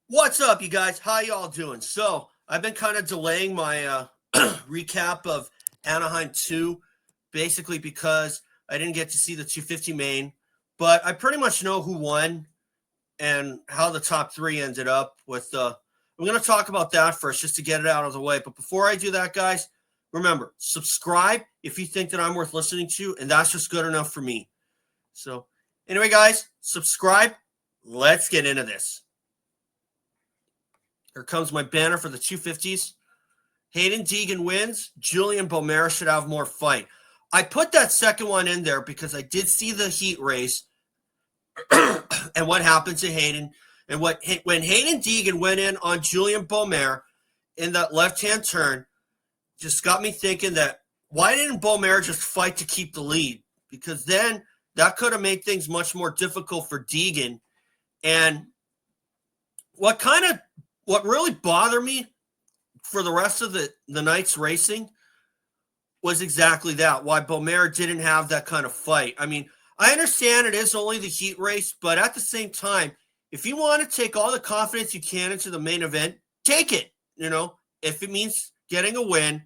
What's up, you guys? How y'all doing? So, I've been kind of delaying my recap of Anaheim 2, basically because I didn't get to see the 250 main, but I pretty much know who won and how the top three ended up with I'm going to talk about that first just to get it out of the way. But before I do that, guys, remember, subscribe if you think that I'm worth listening to, and that's just good enough for me. So, anyway, guys, subscribe. Let's get into this. Here comes my banner for the 250s. Haiden Deegan wins. Julien Beaumer should have more fight. I put that second one in there because I did see the heat race and what happened to Haiden. And when Haiden Deegan went in on Julien Beaumer in that left-hand turn, just got me thinking that why didn't Beaumer just fight to keep the lead? Because then that could have made things much more difficult for Deegan. And what really bothered me for the rest of the night's racing was exactly that, why Beaumer didn't have that kind of fight. I mean, I understand it is only the heat race, but at the same time, if you want to take all the confidence you can into the main event, take it. If it means getting a win,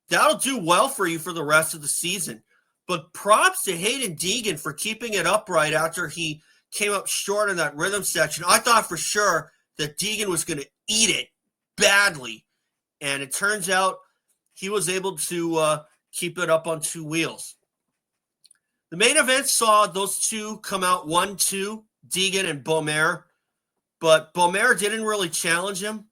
that'll do well for you for the rest of the season. But props to Haiden Deegan for keeping it upright after he came up short in that rhythm section. I thought for sure that Deegan was going to eat it badly. And it turns out he was able to keep it up on two wheels. The main event saw those two come out 1-2, Deegan and Beaumer. But Beaumer didn't really challenge him.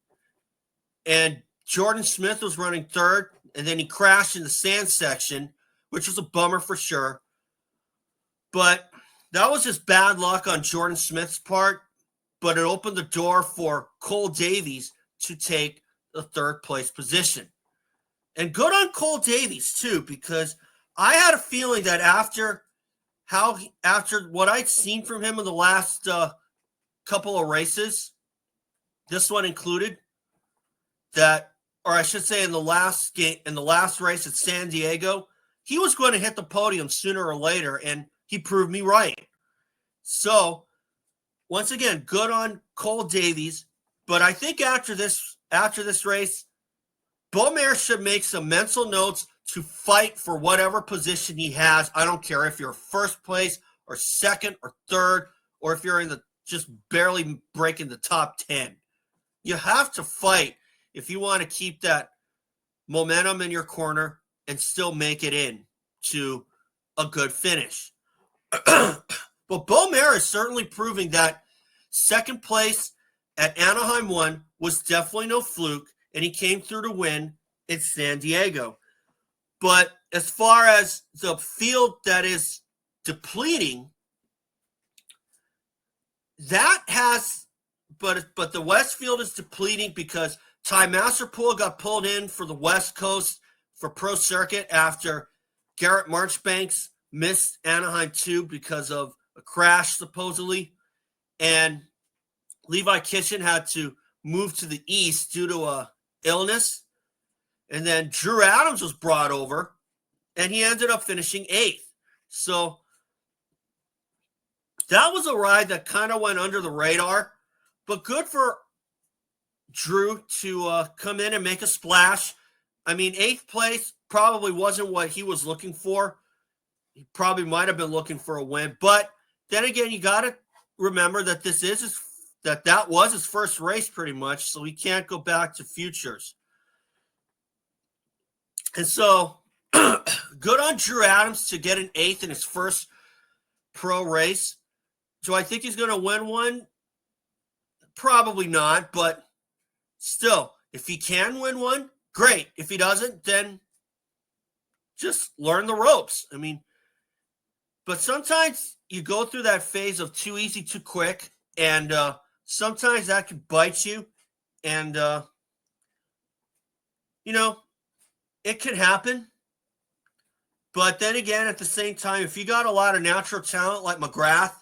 And Jordan Smith was running third. And then he crashed in the sand section, which was a bummer for sure. But that was just bad luck on Jordan Smith's part. But it opened the door for Cole Davies to take the third place position. And good on Cole Davies, too, because I had a feeling that after what I'd seen from him in the last couple of races, this one included, or I should say in the last race at San Diego, he was going to hit the podium sooner or later, and he proved me right. So, once again, good on Cole Davies, but I think after this race, Beaumer should make some mental notes to fight for whatever position he has. I don't care if you're first place or second or third, or if you're in the just barely breaking the top 10. You have to fight if you want to keep that momentum in your corner and still make it in to a good finish. But Beaumer is certainly proving that second place at Anaheim 1 was definitely no fluke, and he came through to win in San Diego. But as far as the field that is depleting, but the West field is depleting because Ty Masterpool got pulled in for the West Coast for Pro Circuit after Garrett Marchbanks missed Anaheim 2 because of a crash, supposedly. And Levi Kitchen had to move to the East due to a illness. And then Drew Adams was brought over, and he ended up finishing 8th. So that was a ride that kind of went under the radar, but good for Drew to come in and make a splash. I mean, 8th place probably wasn't what he was looking for. He probably might have been looking for a win. But then again, you got to remember that that was his first race pretty much, so he can't go back to futures. And so good on Drew Adams to get an 8th in his first pro race. Do I think he's going to win one? Probably not, but still, if he can win one, great. If he doesn't, then just learn the ropes. I mean, but sometimes you go through that phase of too easy, too quick, and sometimes that can bite you, and, it can happen. But then again, at the same time, if you got a lot of natural talent like McGrath,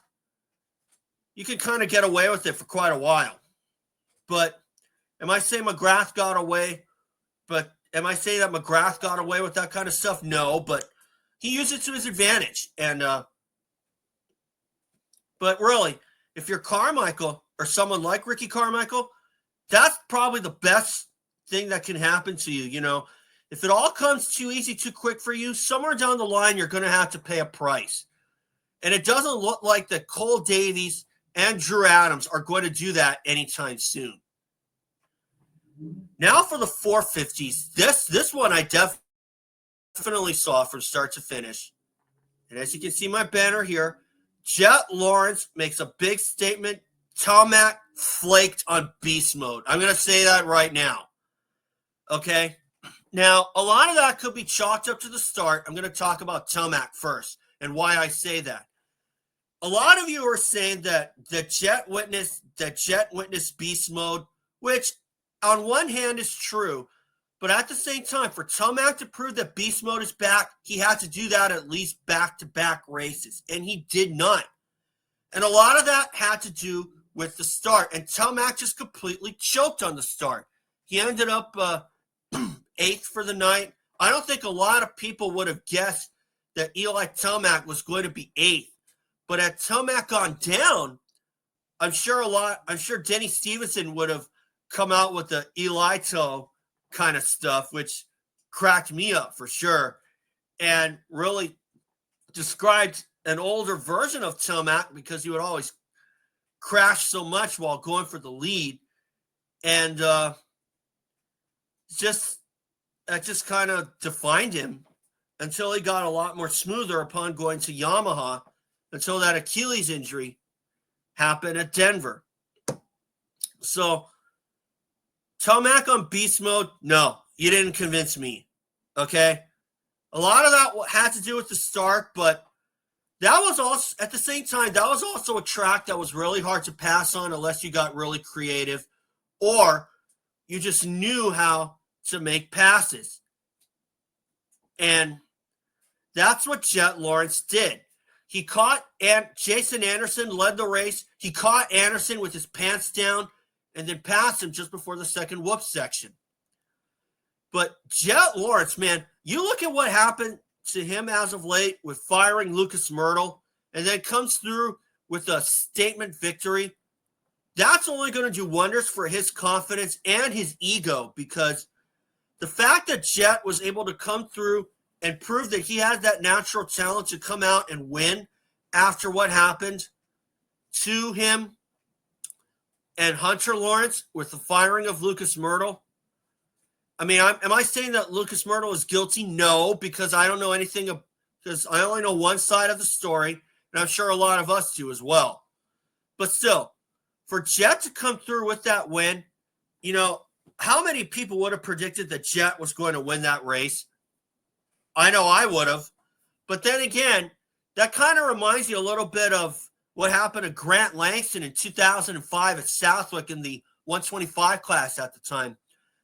you can kind of get away with it for quite a while. But am I saying McGrath got away? But am I saying that McGrath got away with that kind of stuff? No, but he used it to his advantage. And but really, if you're Carmichael or someone like Ricky Carmichael, That's probably the best thing that can happen to you. You know, if it all comes too easy, too quick for you, somewhere down the line, you're going to have to pay a price. And it doesn't look like that Cole Davies and Drew Adams are going to do that anytime soon. Now for the 450s. This one I definitely saw from start to finish. And as you can see my banner here, Jett Lawrence makes a big statement. Tomac flaked on beast mode. I'm going to say that right now. Okay? Now, a lot of that could be chalked up to the start. I'm going to talk about Tomac first and why I say that. A lot of you are saying that Jett witnessed beast mode, which on one hand is true, but at the same time, for Tomac to prove that beast mode is back, he had to do that at least back-to-back races, and he did not. And a lot of that had to do with the start, and Tomac just completely choked on the start. He ended up 8th for the night. I don't think a lot of people would have guessed that Eli Tomac was going to be 8th. But had Tomac gone down, I'm sure Denny Stevenson would have come out with the Eli toe kind of stuff, which cracked me up for sure, and really described an older version of Tomac because he would always crash so much while going for the lead. And that just kind of defined him until he got a lot more smoother upon going to Yamaha, until that Achilles injury happened at Denver. So, Tomac on beast mode, no, you didn't convince me, okay? A lot of that had to do with the start, but that was also, at the same time, that was also a track that was really hard to pass on unless you got really creative or you just knew how to make passes. And that's what Jett Lawrence did. He caught Jason Anderson, led the race. He caught Anderson with his pants down and then passed him just before the second whoop section. But Jett Lawrence, man, you look at what happened to him as of late with firing Lucas Mirtl and then comes through with a statement victory. That's only going to do wonders for his confidence and his ego, because the fact that Jett was able to come through and prove that he had that natural talent to come out and win after what happened to him and Hunter Lawrence with the firing of Lucas Mirtl. I mean, am I saying that Lucas Mirtl is guilty? No, because I don't know anything, because I only know one side of the story, and I'm sure a lot of us do as well. But still, for Jett to come through with that win, you know, how many people would have predicted that Jett was going to win that race? I know I would have. But then again, that kind of reminds you a little bit of what happened to Grant Langston in 2005 at Southwick in the 125 class at the time.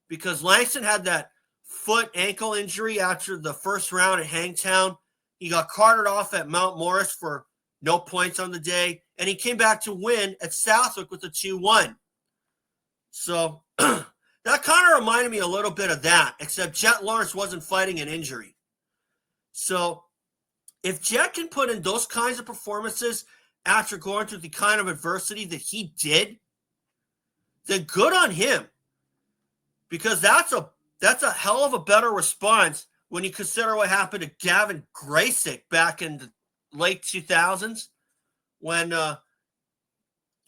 Because Langston had that foot ankle injury after the first round at Hangtown. He got carted off at Mount Morris for no points on the day, and he came back to win at Southwick with a 2-1. So that kind of reminded me a little bit of that, except Jett Lawrence wasn't fighting an injury. So if Jett can put in those kinds of performances after going through the kind of adversity that he did, then good on him. Because that's a hell of a better response when you consider what happened to Gavin Graysick back in the late 2000s when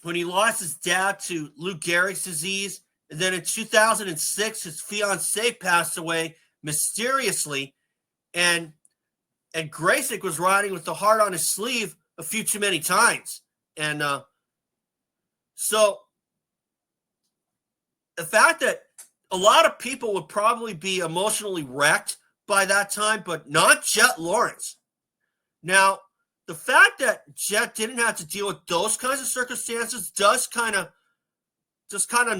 he lost his dad to Lou Gehrig's disease. And then in 2006, his fiancée passed away mysteriously. And Graysick was riding with the heart on his sleeve a few too many times. And so the fact that a lot of people would probably be emotionally wrecked by that time, but not Jett Lawrence. Now, the fact that Jett didn't have to deal with those kinds of circumstances does kind of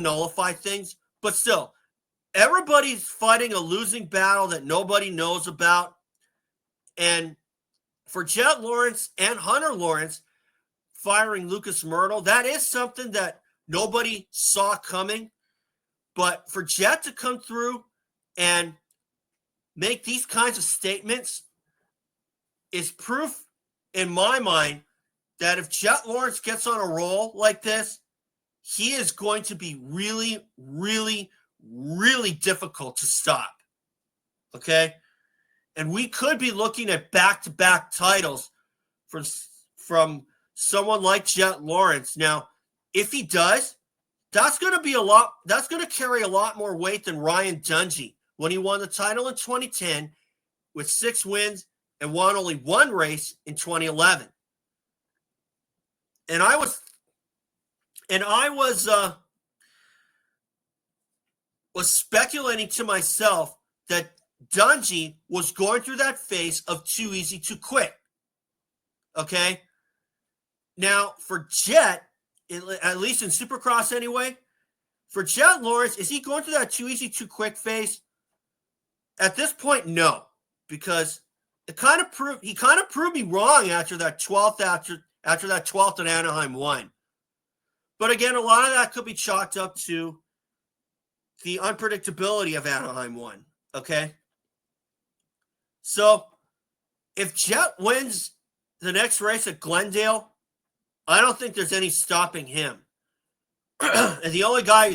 nullify things. But still, everybody's fighting a losing battle that nobody knows about. And for Jett Lawrence and Hunter Lawrence firing Lucas Mirtl, that is something that nobody saw coming. But for Jett to come through and make these kinds of statements is proof, in my mind, that if Jett Lawrence gets on a roll like this, he is going to be really, really, really difficult to stop. Okay? And we could be looking at back-to-back titles from someone like Jett Lawrence. Now, if he does, that's going to carry a lot more weight than Ryan Dungey when he won the title in 2010 with 6 wins and won only 1 race in 2011. And I was speculating to myself that Dungey was going through that phase of too easy, too quick. Okay? Now, for Jett, at least in Supercross anyway, for Jett Lawrence, is he going through that too easy, too quick phase? At this point, no, because he kind of proved me wrong after that 12th at Anaheim 1. But again, a lot of that could be chalked up to the unpredictability of Anaheim 1. Okay? So, if Jett wins the next race at Glendale, I don't think there's any stopping him. And the only guy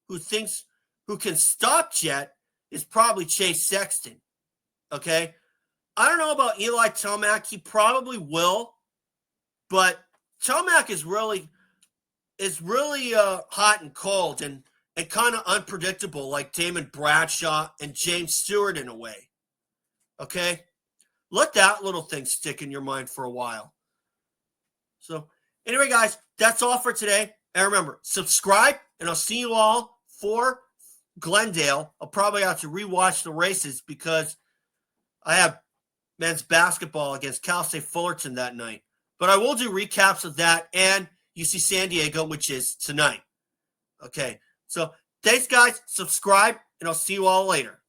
who can stop Jett is probably Chase Sexton. Okay? I don't know about Eli Tomac. He probably will. But Tomac is really hot and cold and kind of unpredictable, like Damon Bradshaw and James Stewart in a way. Okay? Let that little thing stick in your mind for a while. So, anyway, guys, that's all for today. And remember, subscribe, and I'll see you all for Glendale. I'll probably have to rewatch the races because I have men's basketball against Cal State Fullerton that night. But I will do recaps of that and UC San Diego, which is tonight. Okay, so thanks, guys. Subscribe, and I'll see you all later.